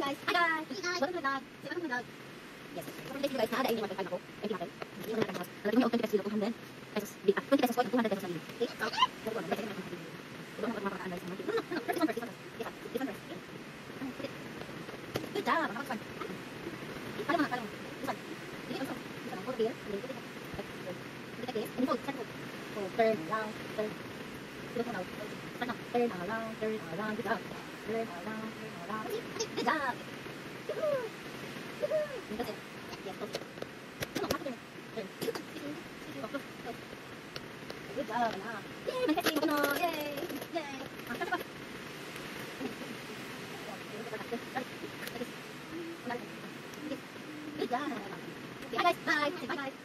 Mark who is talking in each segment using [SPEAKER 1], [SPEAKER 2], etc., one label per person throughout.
[SPEAKER 1] guys. Hi guys. Welcome to the vlog. Welcome to the vlog. Yes. So for today's video guys, nakadain yung 1.5 ako. Empty natin. Hindi ko na natin house. Nalagyan niyo 20 pesos dito, 200 pesos. 20 pesos ko, 200 pesos na dito. Okay? Ito ko na. Ito ko na mapapakataan guys. No. First one first. This one first. Good job. Makapag-fun. Kala mo. This one. This one. Hold here. Put it like this. And fold. Start fold. Fold. Turn around. Turn. Start now. Turn around. Turn around. Good job. Turn around. Turn around. Good job. That's it. Yes, close. Come on, turn. Turn. Good job. Yay, manifesting. Yay. Yay. Start pa. Good job. Okay, bye guys. Bye. Say bye guys.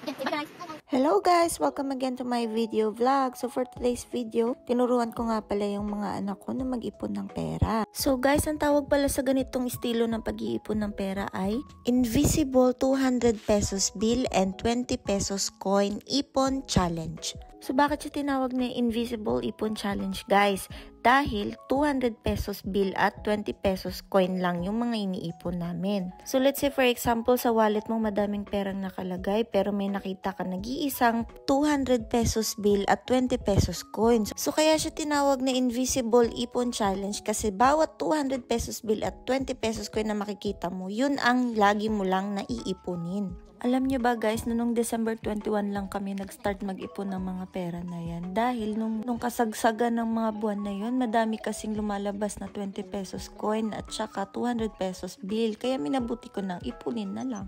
[SPEAKER 1] Okay, say bye guys.
[SPEAKER 2] Hello guys! Welcome again to my video vlog. So for today's video, tinuruan ko nga pala yung mga anak ko na mag-ipon ng pera. So guys, ang tawag pala sa ganitong estilo ng pag-iipon ng pera ay Invisible 200 pesos bill and 20 pesos coin ipon challenge. So bakit siya tinawag na Invisible Ipon Challenge guys? Dahil 200 pesos bill at 20 pesos coin lang yung mga iniipon namin. So let's say for example sa wallet mo madaming perang nakalagay pero may nakita ka nag-iisang 200 pesos bill at 20 pesos coins. So kaya siya tinawag na Invisible Ipon Challenge kasi bawat 200 pesos bill at 20 pesos coin na makikita mo, yun ang lagi mo lang naiipunin. Alam nyo ba guys, noong December 21 lang kami nag-start mag-ipon ng mga pera na yan. Dahil nung kasagsagan ng mga buwan na yun, madami kasing lumalabas na 20 pesos coin at saka 200 pesos bill. Kaya minabuti ko nang ipunin na lang.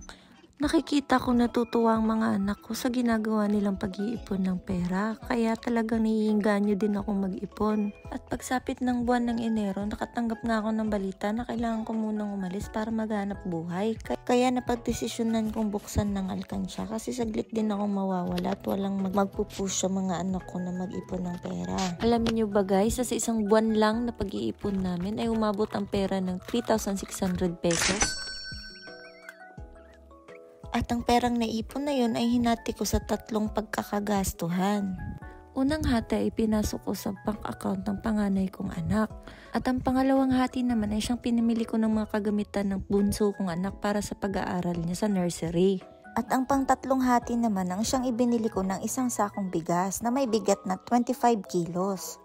[SPEAKER 2] Nakikita ko natutuwa ang mga anak ko sa ginagawa nilang pag-iipon ng pera. Kaya talagang naiinganyo din ako mag-ipon. At pagsapit ng buwan ng Enero, nakatanggap nga ako ng balita na kailangan ko munang umalis para maghanap buhay. Kaya napagdesisyonan kong buksan ng alkansya kasi saglit din ako mawawala at walang magpupush sa mga anak ko na mag-ipon ng pera. Alam niyo ba guys, sa isang buwan lang na pag-iipon namin ay umabot ang pera ng 3,600 pesos. At ang perang naipon na yun ay hinati ko sa 3 pagkakagastuhan. Unang hati ay pinasok ko sa bank account ng panganay kong anak. At ang pangalawang hati naman ay siyang pinamili ko ng mga kagamitan ng bunso kong anak para sa pag-aaral niya sa nursery. At ang pang-3 hati naman ang siyang ibinili ko ng isang sakong bigas na may bigat na 25 kilos.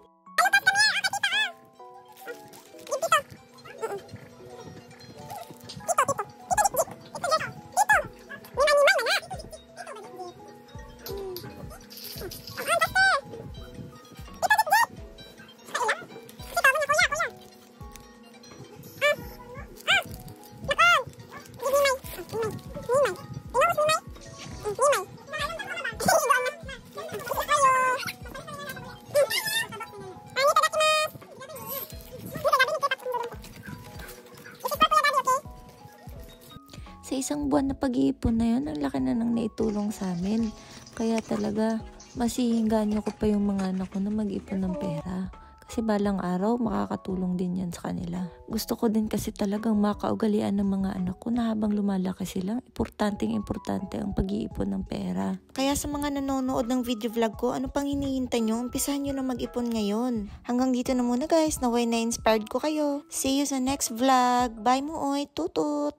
[SPEAKER 2] Sa isang buwan na pag-iipon na yun, ang laki na nang naitulong sa amin. Kaya talaga, masihingganyo ko pa yung mga anak ko na mag-ipon ng pera. Kasi balang araw, makakatulong din yan sa kanila. Gusto ko din kasi talagang makaugalian ng mga anak ko na habang lumalaki sila, importante ang pag-iipon ng pera. Kaya sa mga nanonood ng video vlog ko, ano pang hinihintay nyo? Umpisahan nyo na mag-ipon ngayon. Hanggang dito na muna guys, naway na-inspired ko kayo. See you sa next vlog. Bye mo oy, tutut!